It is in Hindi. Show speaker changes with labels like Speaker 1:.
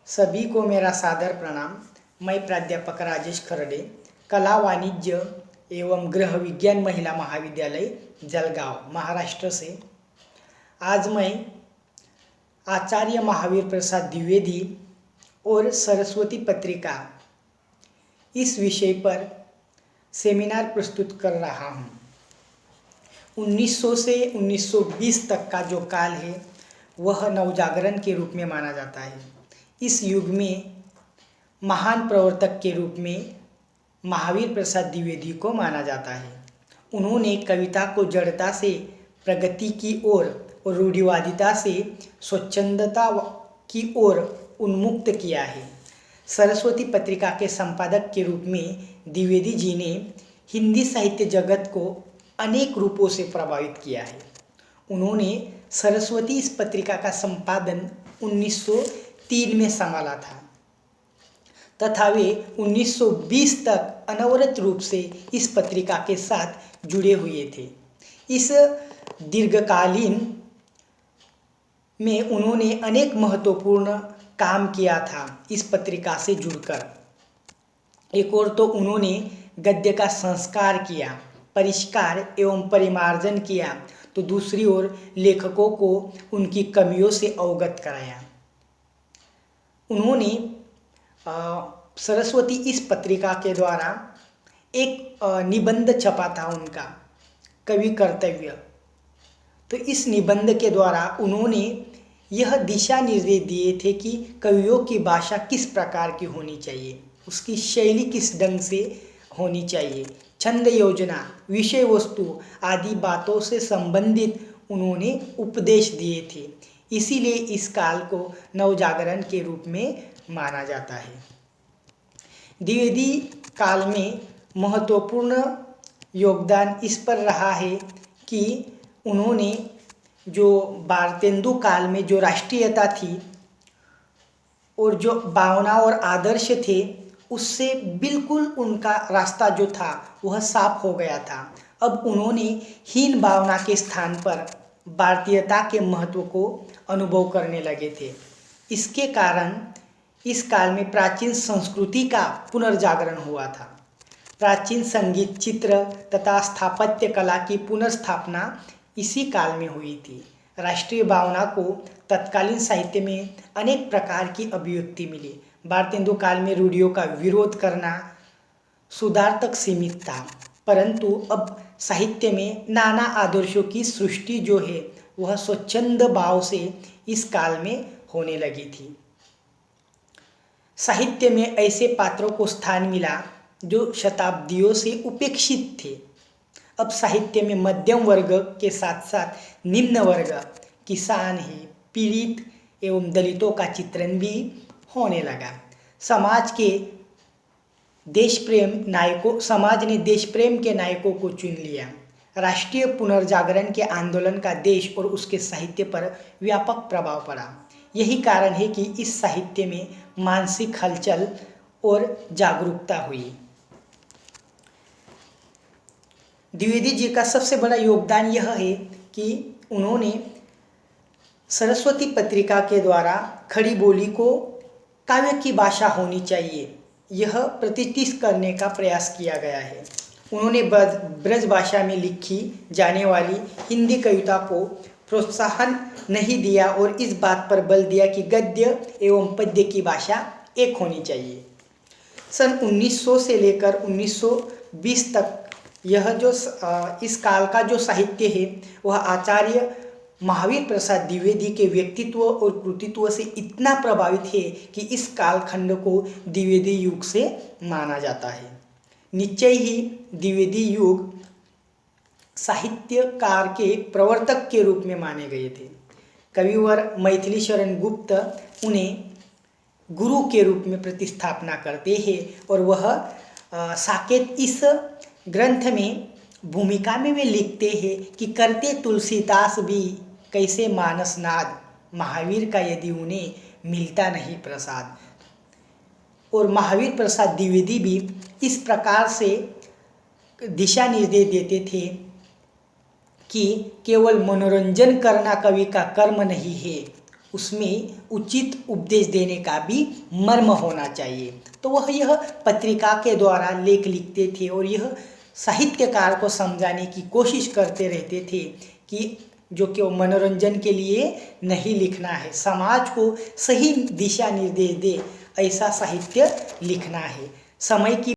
Speaker 1: सभी को मेरा सादर प्रणाम। मैं प्राध्यापक राजेश खरडे, कला वाणिज्य एवं गृह विज्ञान महिला महाविद्यालय जलगांव महाराष्ट्र से। आज मैं आचार्य महावीर प्रसाद द्विवेदी और सरस्वती पत्रिका इस विषय पर सेमिनार प्रस्तुत कर रहा हूँ। 1900 से 1920 तक का जो काल है वह नवजागरण के रूप में माना जाता है। इस युग में महान प्रवर्तक के रूप में महावीर प्रसाद द्विवेदी को माना जाता है। उन्होंने कविता को जड़ता से प्रगति की ओर और रूढ़िवादिता से स्वच्छंदता की ओर उन्मुक्त किया है। सरस्वती पत्रिका के संपादक के रूप में द्विवेदी जी ने हिंदी साहित्य जगत को अनेक रूपों से प्रभावित किया है। उन्होंने सरस्वती इस पत्रिका का संपादन 1903 में संभाला था तथा वे 1920 तक अनवरत रूप से इस पत्रिका के साथ जुड़े हुए थे। इस दीर्घकालीन में उन्होंने अनेक महत्वपूर्ण काम किया था इस पत्रिका से जुड़कर। एक और तो उन्होंने गद्य का संस्कार किया, परिष्कार एवं परिमार्जन किया, तो दूसरी ओर लेखकों को उनकी कमियों से अवगत कराया। उन्होंने सरस्वती इस पत्रिका के द्वारा एक निबंध छपा था उनका, कवि कर्तव्य। तो इस निबंध के द्वारा उन्होंने यह दिशा निर्देश दिए थे कि कवियों की भाषा किस प्रकार की होनी चाहिए, उसकी शैली किस ढंग से होनी चाहिए, छंद योजना, विषय वस्तु आदि बातों से संबंधित उन्होंने उपदेश दिए थे। इसीलिए इस काल को नवजागरण के रूप में माना जाता है। द्विवेदी काल में महत्वपूर्ण योगदान इस पर रहा है कि उन्होंने जो भारतेंदु काल में जो राष्ट्रीयता थी और जो भावना और आदर्श थे उससे बिल्कुल उनका रास्ता जो था वह साफ हो गया था। अब उन्होंने हीन भावना के स्थान पर भारतीयता के महत्व को अनुभव करने लगे थे। इसके कारण इस काल में प्राचीन संस्कृति का पुनर्जागरण हुआ था। प्राचीन संगीत, चित्र तथा स्थापत्य कला की पुनर्स्थापना इसी काल में हुई थी। राष्ट्रीय भावना को तत्कालीन साहित्य में अनेक प्रकार की अभिव्यक्ति मिली। भारतेंदु काल में रूढ़ियों का विरोध करना सुधार तक सीमित था, परंतु अब साहित्य में नाना आदर्शों की सृष्टि जो है वह स्वच्छंद भाव से इस काल में होने लगी थी। साहित्य में ऐसे पात्रों को स्थान मिला जो शताब्दियों से उपेक्षित थे। अब साहित्य में मध्यम वर्ग के साथ साथ निम्न वर्ग, किसान ही, पीड़ित एवं दलितों का चित्रण भी होने लगा। समाज ने देश प्रेम के नायकों को चुन लिया। राष्ट्रीय पुनर्जागरण के आंदोलन का देश और उसके साहित्य पर व्यापक प्रभाव पड़ा। यही कारण है कि इस साहित्य में मानसिक हलचल और जागरूकता हुई। द्विवेदी जी का सबसे बड़ा योगदान यह है कि उन्होंने सरस्वती पत्रिका के द्वारा खड़ी बोली को काव्य की भाषा होनी चाहिए यह प्रतिष्ठित करने का प्रयास किया गया है। उन्होंने ब्रज भाषा में लिखी जाने वाली हिंदी कविता को प्रोत्साहन नहीं दिया और इस बात पर बल दिया कि गद्य एवं पद्य की भाषा एक होनी चाहिए। सन 1900 से लेकर 1920 तक यह जो इस काल का जो साहित्य है वह आचार्य महावीर प्रसाद द्विवेदी के व्यक्तित्व और कृतित्व से इतना प्रभावित है कि इस कालखंड को द्विवेदी युग से माना जाता है। निश्चय ही द्विवेदी युग साहित्यकार के प्रवर्तक के रूप में माने गए थे। कविवर मैथिली शरण गुप्त उन्हें गुरु के रूप में प्रतिस्थापना करते हैं और वह साकेत इस ग्रंथ में भूमिका में वे लिखते हैं कि करते तुलसीदास भी कैसे मानस नाद, महावीर का यदि उन्हें मिलता नहीं प्रसाद। और महावीर प्रसाद द्विवेदी भी इस प्रकार से दिशा निर्देश देते थे कि केवल मनोरंजन करना कवि का कर्म नहीं है, उसमें उचित उपदेश देने का भी मर्म होना चाहिए। तो वह यह पत्रिका के द्वारा लेख लिखते थे और यह साहित्यकार को समझाने की कोशिश करते रहते थे कि जो कि मनोरंजन के लिए नहीं लिखना है, समाज को सही दिशा निर्देश दे ऐसा साहित्य लिखना है। समय की